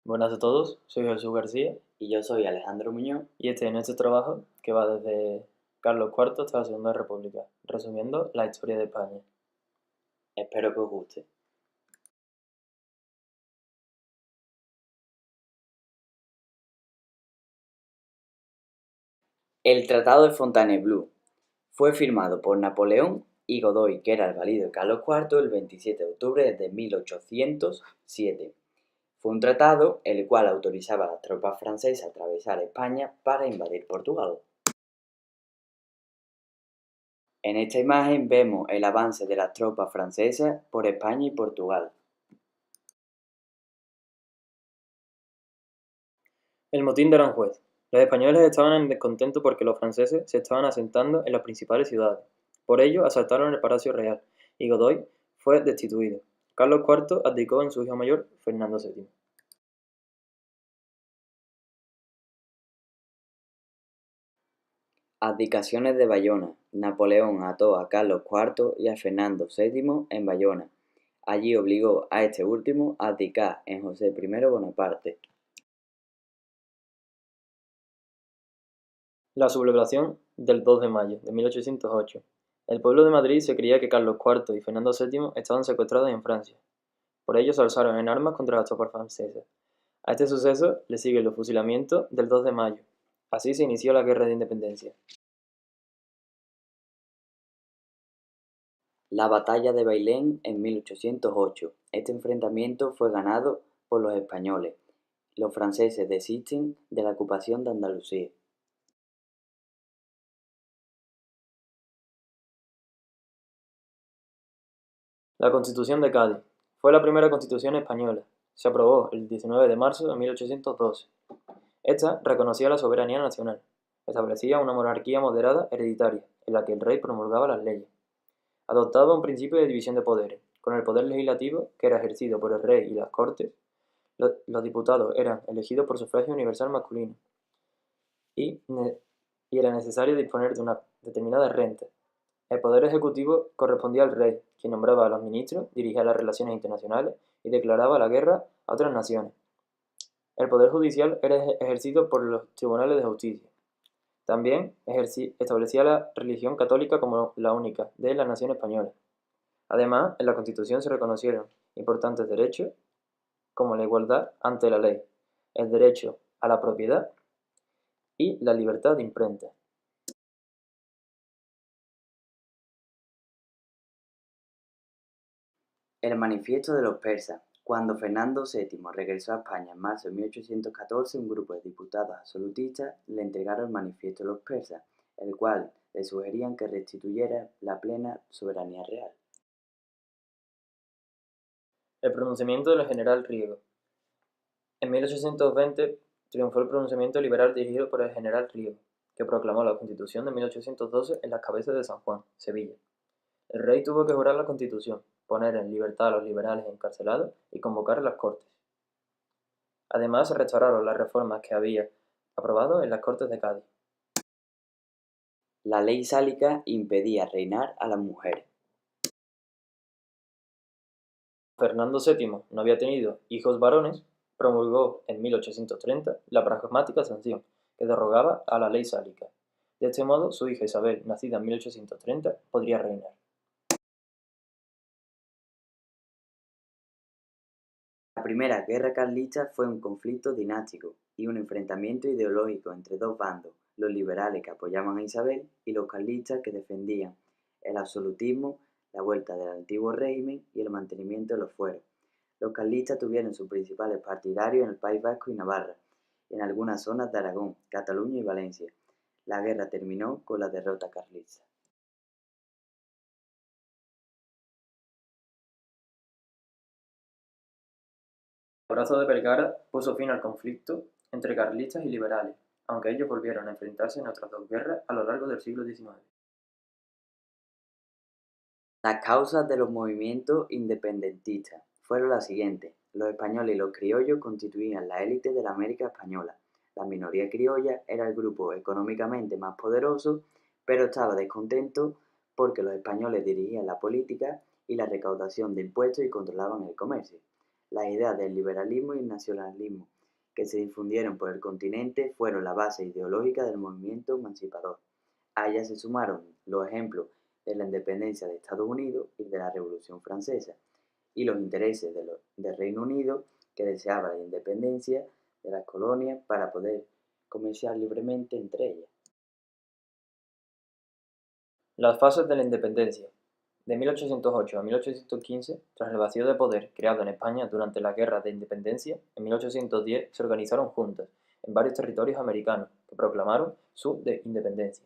Buenas a todos, soy Jesús García Y yo soy Alejandro Muñoz. y este es nuestro trabajo que va desde Carlos IV hasta la Segunda República, resumiendo la historia de España. Espero que os guste. El Tratado de Fontainebleau fue firmado por Napoleón y Godoy, que era el valido de Carlos IV, el 27 de octubre de 1807. Fue un tratado el cual autorizaba a las tropas francesas a atravesar España para invadir Portugal. En esta imagen vemos el avance de las tropas francesas por España y Portugal. El motín de Aranjuez. Los españoles estaban en descontento porque los franceses se estaban asentando en las principales ciudades. Por ello asaltaron el Palacio Real y Godoy fue destituido. Carlos IV abdicó en su hijo mayor, Fernando VII. Abdicaciones de Bayona. Napoleón ató a Carlos IV y a Fernando VII en Bayona. Allí obligó a este último a abdicar en José I Bonaparte. La sublevación del 2 de mayo de 1808. El pueblo de Madrid se creía que Carlos IV y Fernando VII estaban secuestrados en Francia. Por ello se alzaron en armas contra las tropas francesas. A este suceso le siguen los fusilamientos del 2 de mayo. Así se inició la Guerra de Independencia. La batalla de Bailén en 1808. Este enfrentamiento fue ganado por los españoles. Los franceses desisten de la ocupación de Andalucía. La Constitución de Cádiz. Fue la primera constitución española. Se aprobó el 19 de marzo de 1812. Esta reconocía la soberanía nacional. Establecía una monarquía moderada hereditaria, en la que el rey promulgaba las leyes. Adoptaba un principio de división de poderes, con el poder legislativo, que era ejercido por el rey y las cortes. Los diputados eran elegidos por sufragio universal masculino y, y era necesario disponer de una determinada renta. El poder ejecutivo correspondía al rey, quien nombraba a los ministros, dirigía las relaciones internacionales y declaraba la guerra a otras naciones. El poder judicial era ejercido por los tribunales de justicia. También establecía la religión católica como la única de la nación española. Además, en la Constitución se reconocieron importantes derechos como la igualdad ante la ley, el derecho a la propiedad y la libertad de imprenta. El manifiesto de los persas. Cuando Fernando VII regresó a España en marzo de 1814, un grupo de diputados absolutistas le entregaron el manifiesto de los persas, el cual le sugerían que restituyera la plena soberanía real. El pronunciamiento del general Riego. En 1820 triunfó el pronunciamiento liberal dirigido por el general Riego, que proclamó la Constitución de 1812 en las cabezas de San Juan, Sevilla. El rey tuvo que jurar la Constitución, poner en libertad a los liberales encarcelados y convocar a las Cortes. Además, se restauraron las reformas que había aprobado en las Cortes de Cádiz. La ley sálica impedía reinar a las mujeres. Fernando VII no había tenido hijos varones, promulgó en 1830 la pragmática sanción, que derogaba a la ley sálica. De este modo, su hija Isabel, nacida en 1830, podría reinar. La primera guerra carlista fue un conflicto dinástico y un enfrentamiento ideológico entre dos bandos, los liberales que apoyaban a Isabel y los carlistas que defendían el absolutismo, la vuelta del antiguo régimen y el mantenimiento de los fueros. Los carlistas tuvieron sus principales partidarios en el País Vasco y Navarra, y en algunas zonas de Aragón, Cataluña y Valencia. La guerra terminó con la derrota carlista. El Abrazo de Vergara puso fin al conflicto entre carlistas y liberales, aunque ellos volvieron a enfrentarse en otras dos guerras a lo largo del siglo XIX. Las causas de los movimientos independentistas fueron las siguientes. Los españoles y los criollos constituían la élite de la América española. La minoría criolla era el grupo económicamente más poderoso, pero estaba descontento porque los españoles dirigían la política y la recaudación de impuestos y controlaban el comercio. Las ideas del liberalismo y nacionalismo que se difundieron por el continente fueron la base ideológica del movimiento emancipador. A ellas se sumaron los ejemplos de la independencia de Estados Unidos y de la Revolución Francesa, y los intereses del Reino Unido, que deseaba la independencia de las colonias para poder comerciar libremente entre ellas. Las fases de la independencia. De 1808 a 1815, tras el vacío de poder creado en España durante la Guerra de Independencia, en 1810 se organizaron juntas en varios territorios americanos que proclamaron su independencia.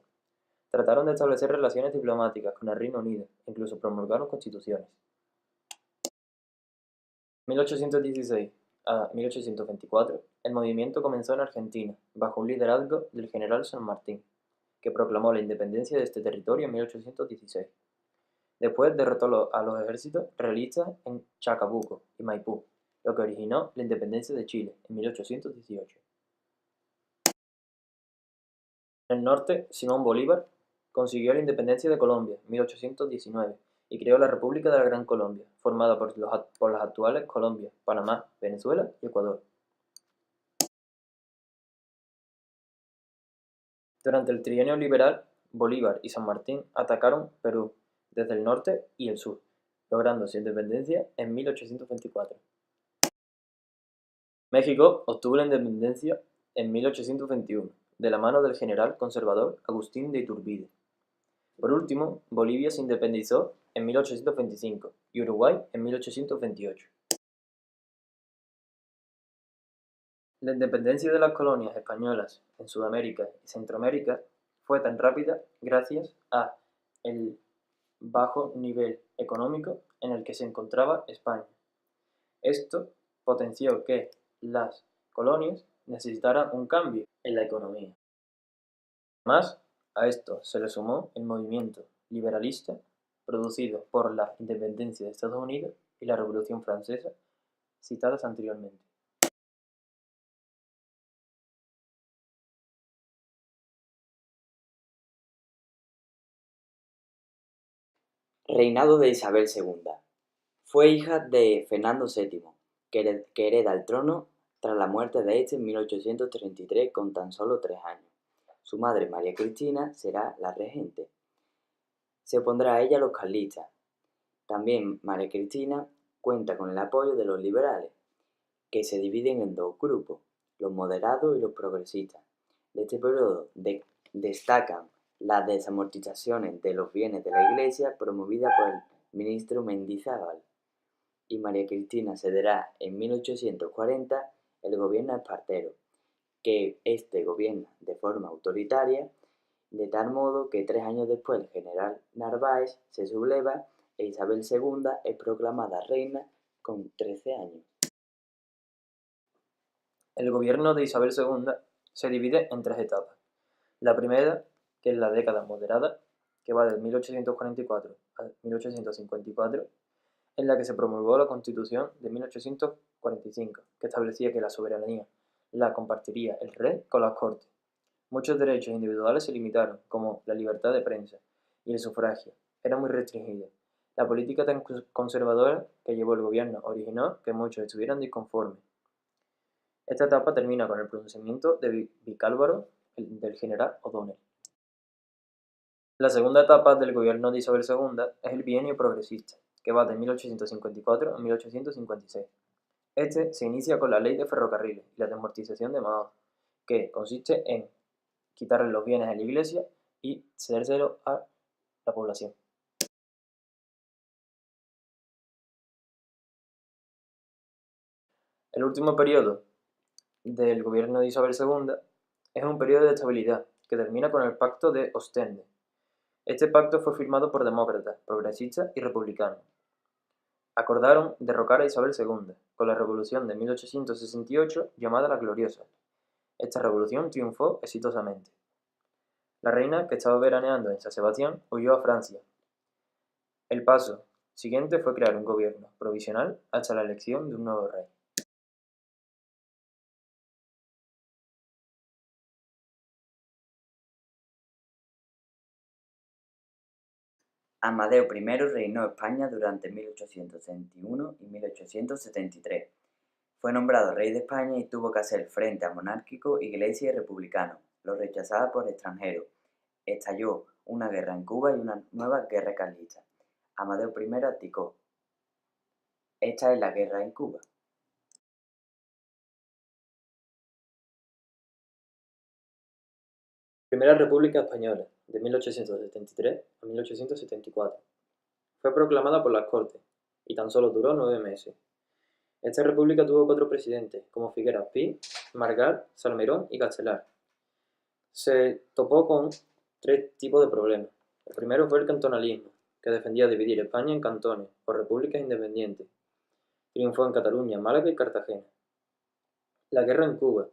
Trataron de establecer relaciones diplomáticas con el Reino Unido e incluso promulgaron constituciones. De 1816 a 1824, el movimiento comenzó en Argentina, bajo un liderazgo del general San Martín, que proclamó la independencia de este territorio en 1816. Después derrotó a los ejércitos realistas en Chacabuco y Maipú, lo que originó la independencia de Chile en 1818. En el norte, Simón Bolívar consiguió la independencia de Colombia en 1819 y creó la República de la Gran Colombia, formada por las actuales Colombia, Panamá, Venezuela y Ecuador. Durante el trienio liberal, Bolívar y San Martín atacaron Perú desde el norte y el sur, logrando su independencia en 1824. México obtuvo la independencia en 1821, de la mano del general conservador Agustín de Iturbide. Por último, Bolivia se independizó en 1825 y Uruguay en 1828. La independencia de las colonias españolas en Sudamérica y Centroamérica fue tan rápida gracias a el bajo nivel económico en el que se encontraba España. Esto potenció que las colonias necesitaran un cambio en la economía. Además, a esto se le sumó el movimiento liberalista producido por la independencia de Estados Unidos y la Revolución Francesa, citadas anteriormente. Reinado de Isabel II. Fue hija de Fernando VII, que hereda el trono tras la muerte de este en 1833 con tan solo 3 años. Su madre, María Cristina, será la regente. Se opondrá a ella los carlistas. También María Cristina cuenta con el apoyo de los liberales, que se dividen en dos grupos, los moderados y los progresistas. De este periodo destacan las desamortizaciones de los bienes de la Iglesia promovida por el ministro Mendizábal, y María Cristina cederá en 1840 el gobierno a Espartero, que este gobierna de forma autoritaria, de tal modo que 3 años después el general Narváez se subleva e Isabel II es proclamada reina con 13 años. El gobierno de Isabel II se divide en 3 etapas. La primera, que es la década moderada, que va de 1844 a 1854, en la que se promulgó la Constitución de 1845, que establecía que la soberanía la compartiría el rey con las Cortes. Muchos derechos individuales se limitaron, como la libertad de prensa y el sufragio. Era muy restringida. La política tan conservadora que llevó el gobierno originó que muchos estuvieran disconformes. Esta etapa termina con el pronunciamiento de Vicálvaro del general O'Donnell. La segunda etapa del gobierno de Isabel II es el bienio progresista, que va de 1854 a 1856. Este se inicia con la Ley de Ferrocarriles y la Desamortización de Mao, que consiste en quitarle los bienes a la Iglesia y cedérselo a la población. El último periodo del gobierno de Isabel II es un periodo de estabilidad que termina con el Pacto de Ostende. Este pacto fue firmado por demócratas, progresistas y republicanos. Acordaron derrocar a Isabel II con la revolución de 1868 llamada la Gloriosa. Esta revolución triunfó exitosamente. La reina, que estaba veraneando en San Sebastián, huyó a Francia. El paso siguiente fue crear un gobierno provisional hasta la elección de un nuevo rey. Amadeo I reinó España durante 1861 y 1873. Fue nombrado rey de España y tuvo que hacer frente a monárquicos, iglesia y republicanos. Lo rechazaba por extranjeros. Estalló una guerra en Cuba y una nueva guerra carlista. Amadeo I abdicó. Esta es la guerra en Cuba. Primera República Española, de 1873 a 1874. Fue proclamada por las Cortes, y tan solo duró 9 meses. Esta república tuvo 4 presidentes, como Figueras Pi, Margal, Salmerón y Castelar. Se topó con 3 tipos de problemas. El primero fue el cantonalismo, que defendía dividir España en cantones o repúblicas independientes. Triunfó en Cataluña, Málaga y Cartagena. La guerra en Cuba,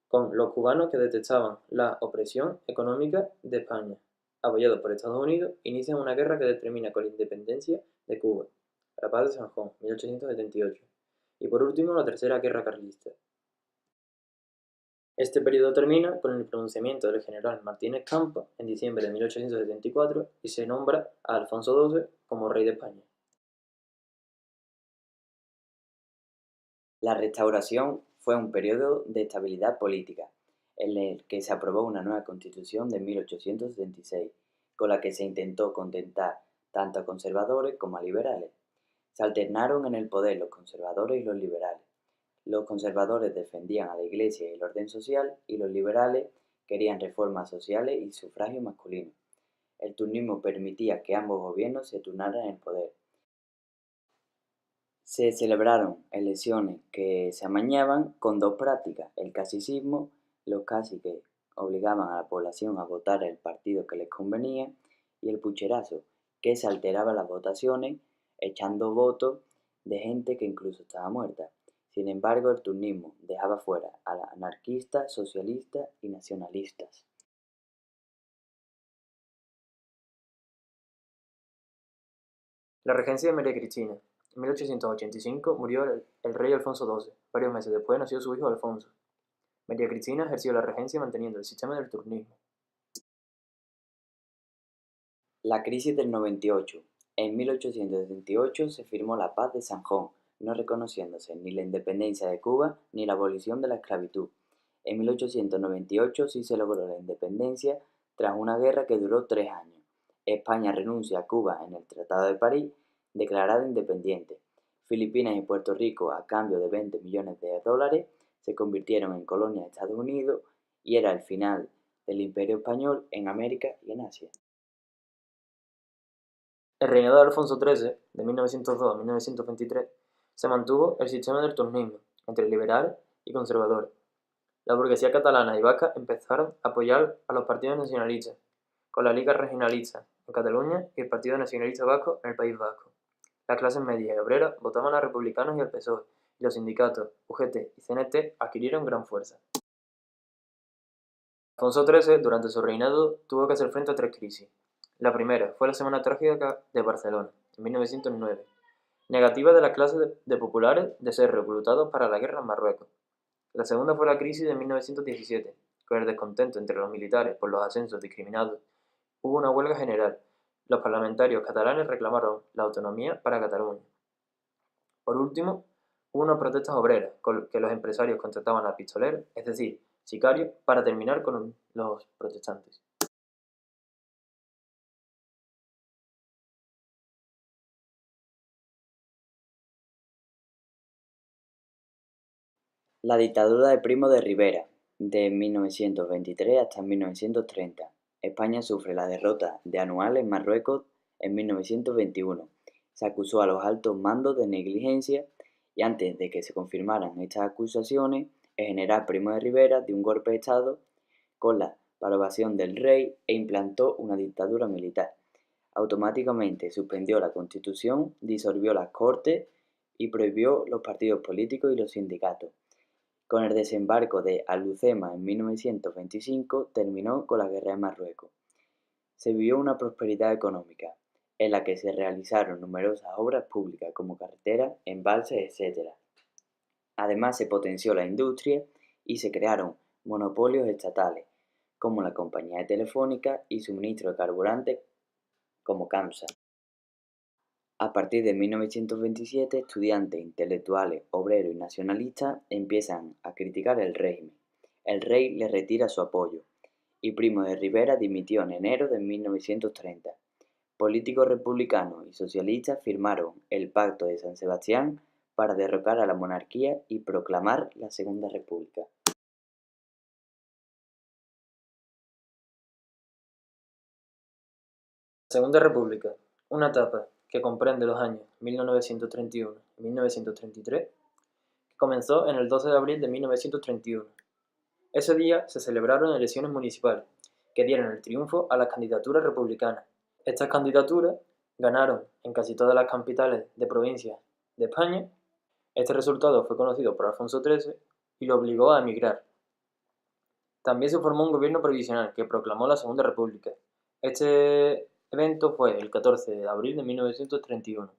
con los cubanos que detestaban la opresión económica de España, apoyados por Estados Unidos, inician una guerra que termina con la independencia de Cuba, la Paz de San Juan, 1878. Y por último, la Tercera Guerra Carlista. Este periodo termina con el pronunciamiento del general Martínez Campos en diciembre de 1874 y se nombra a Alfonso XII como rey de España. La Restauración fue un periodo de estabilidad política, en el que se aprobó una nueva Constitución de 1876, con la que se intentó contentar tanto a conservadores como a liberales. Se alternaron en el poder los conservadores y los liberales. Los conservadores defendían a la Iglesia y el orden social, y los liberales querían reformas sociales y sufragio masculino. El turnismo permitía que ambos gobiernos se turnaran en el poder. Se celebraron elecciones que se amañaban con 2 prácticas: el caciquismo, los caciques obligaban a la población a votar el partido que les convenía, y el pucherazo, que se alteraba las votaciones echando votos de gente que incluso estaba muerta. Sin embargo, el turnismo dejaba fuera a los anarquistas, socialistas y nacionalistas. La regencia de María Cristina. En 1885 murió el rey Alfonso XII. Varios meses después nació su hijo Alfonso. María Cristina ejerció la regencia manteniendo el sistema del turnismo. La crisis del 98. En 1878 se firmó la Paz de San Juan, no reconociéndose ni la independencia de Cuba ni la abolición de la esclavitud. En 1898 sí se logró la independencia tras una guerra que duró 3 años. España renuncia a Cuba en el Tratado de París, declarada independiente. Filipinas y Puerto Rico, a cambio de 20 millones de dólares, se convirtieron en colonias de Estados Unidos, y era el final del Imperio Español en América y en Asia. El reinado de Alfonso XIII, de 1902 a 1923, se mantuvo el sistema del turnismo entre liberales y conservadores. La burguesía catalana y vasca empezaron a apoyar a los partidos nacionalistas, con la Liga Regionalista en Cataluña y el Partido Nacionalista Vasco en el País Vasco. Las clases medias y obreras votaban a republicanos y al PSOE, y los sindicatos UGT y CNT adquirieron gran fuerza. Alfonso XIII, durante su reinado, tuvo que hacer frente a 3 crisis. La primera fue la Semana Trágica de Barcelona, en 1909, negativa de las clases de populares de ser reclutados para la guerra en Marruecos. La segunda fue la crisis de 1917, con el descontento entre los militares por los ascensos discriminados. Hubo una huelga general. Los parlamentarios catalanes reclamaron la autonomía para Cataluña. Por último, hubo unas protestas obreras, con que los empresarios contrataban a pistoleros, es decir, sicarios, para terminar con los protestantes. La dictadura de Primo de Rivera, de 1923 hasta 1930. España sufre la derrota de Anual en Marruecos en 1921. Se acusó a los altos mandos de negligencia, y antes de que se confirmaran estas acusaciones, el general Primo de Rivera dio un golpe de Estado con la aprobación del rey e implantó una dictadura militar. Automáticamente suspendió la Constitución, disolvió las Cortes y prohibió los partidos políticos y los sindicatos. Con el desembarco de Alhucemas en 1925 terminó con la guerra de Marruecos. Se vivió una prosperidad económica, en la que se realizaron numerosas obras públicas como carreteras, embalses, etc. Además se potenció la industria y se crearon monopolios estatales, como la Compañía de Telefónica y Suministro de Carburante como CAMSA. A partir de 1927, estudiantes, intelectuales, obreros y nacionalistas empiezan a criticar el régimen. El rey le retira su apoyo y Primo de Rivera dimitió en enero de 1930. Políticos republicanos y socialistas firmaron el Pacto de San Sebastián para derrocar a la monarquía y proclamar la Segunda República. Segunda República, una etapa que comprende los años 1931 y 1933, que comenzó en el 12 de abril de 1931. Ese día se celebraron elecciones municipales, que dieron el triunfo a las candidaturas republicanas. Estas candidaturas ganaron en casi todas las capitales de provincias de España. Este resultado fue conocido por Alfonso XIII y lo obligó a emigrar. También se formó un gobierno provisional que proclamó la Segunda República. Este evento fue el 14 de abril de 1931.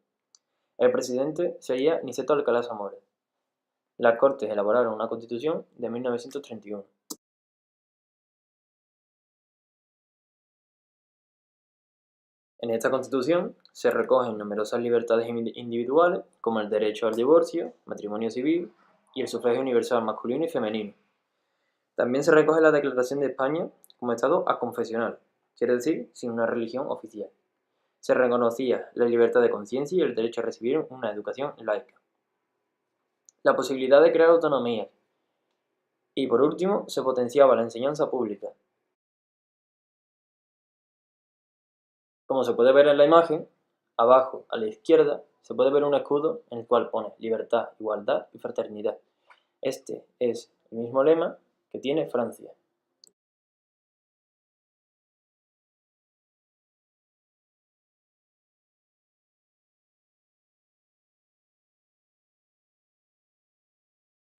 El presidente sería Niceto Alcalá Zamora. Las Cortes elaboraron una Constitución de 1931. En esta Constitución se recogen numerosas libertades individuales, como el derecho al divorcio, matrimonio civil y el sufragio universal masculino y femenino. También se recoge la Declaración de España como Estado aconfesional, quiere decir sin una religión oficial. Se reconocía la libertad de conciencia y el derecho a recibir una educación laica. La posibilidad de crear autonomías. Y por último, se potenciaba la enseñanza pública. Como se puede ver en la imagen, abajo a la izquierda se puede ver un escudo en el cual pone libertad, igualdad y fraternidad. Este es el mismo lema que tiene Francia.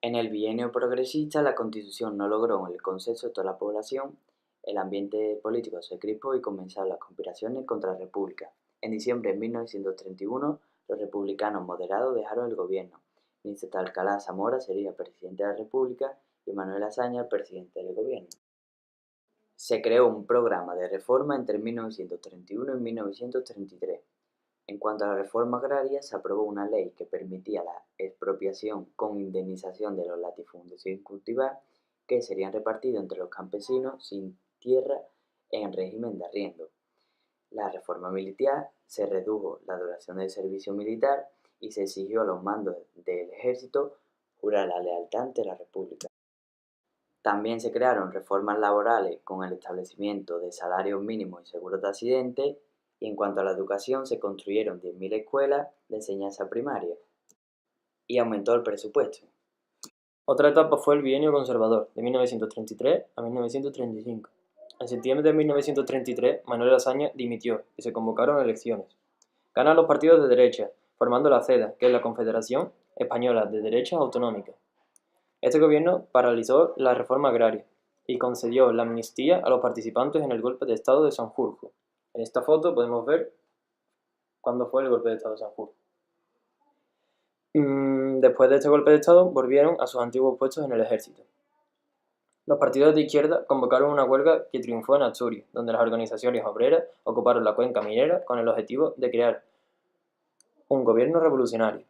En el bienio progresista, la Constitución no logró el consenso de toda la población, el ambiente político se crispó y comenzaron las conspiraciones contra la República. En diciembre de 1931, los republicanos moderados dejaron el gobierno. Niceto Alcalá Zamora sería presidente de la República y Manuel Azaña el presidente del gobierno. Se creó un programa de reforma entre 1931 y 1933. En cuanto a la reforma agraria, se aprobó una ley que permitía la expropiación con indemnización de los latifundios sin cultivar, que serían repartidos entre los campesinos sin tierra en régimen de arriendo. La reforma militar se redujo la duración del servicio militar y se exigió a los mandos del ejército jurar la lealtad ante la República. También se crearon reformas laborales con el establecimiento de salarios mínimos y seguros de accidentes, y en cuanto a la educación se construyeron 10.000 escuelas de enseñanza primaria y aumentó el presupuesto. Otra etapa fue el bienio conservador, de 1933 a 1935. En septiembre de 1933, Manuel Azaña dimitió y se convocaron elecciones. Ganan los partidos de derecha, formando la CEDA, que es la Confederación Española de Derechas Autonómicas. Este gobierno paralizó la reforma agraria y concedió la amnistía a los participantes en el golpe de Estado de Sanjurjo. En esta foto podemos ver cuándo fue el golpe de Estado de Sanjurjo. Después de este golpe de Estado, volvieron a sus antiguos puestos en el ejército. Los partidos de izquierda convocaron una huelga que triunfó en Asturias, donde las organizaciones obreras ocuparon la cuenca minera con el objetivo de crear un gobierno revolucionario.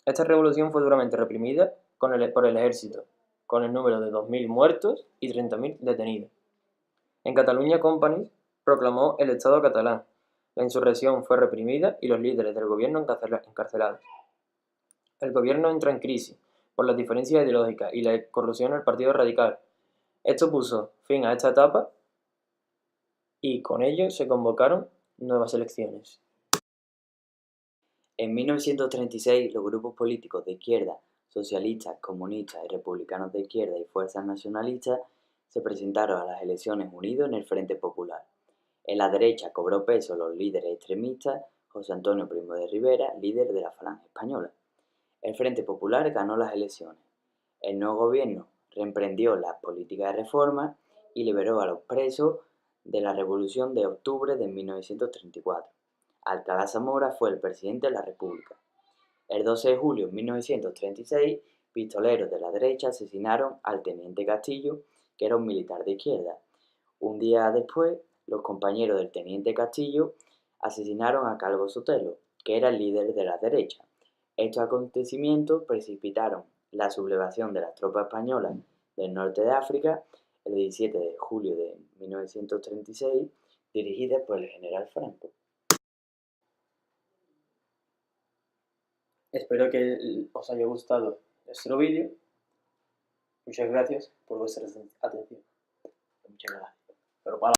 Esta revolución fue duramente reprimida por el ejército, con el número de 2.000 muertos y 30.000 detenidos. En Cataluña, Companys proclamó el Estado catalán. La insurrección fue reprimida y los líderes del gobierno encarcelados. El gobierno entra en crisis por las diferencias ideológicas y la corrupción del Partido Radical. Esto puso fin a esta etapa y con ello se convocaron nuevas elecciones. En 1936, los grupos políticos de izquierda, socialistas, comunistas y republicanos de izquierda y fuerzas nacionalistas se presentaron a las elecciones unidos en el Frente Popular. En la derecha cobró peso los líderes extremistas, José Antonio Primo de Rivera, líder de la Falange Española. El Frente Popular ganó las elecciones. El nuevo gobierno reemprendió las políticas de reforma y liberó a los presos de la Revolución de Octubre de 1934. Alcalá Zamora fue el presidente de la República. El 12 de julio de 1936, pistoleros de la derecha asesinaron al teniente Castillo, que era un militar de izquierda. Un día después, los compañeros del teniente Castillo asesinaron a Calvo Sotelo, que era el líder de la derecha. Estos acontecimientos precipitaron la sublevación de las tropas españolas del norte de África el 17 de julio de 1936, dirigidas por el general Franco. Espero que os haya gustado nuestro vídeo. Muchas gracias por vuestra atención. Muchas gracias. Pero para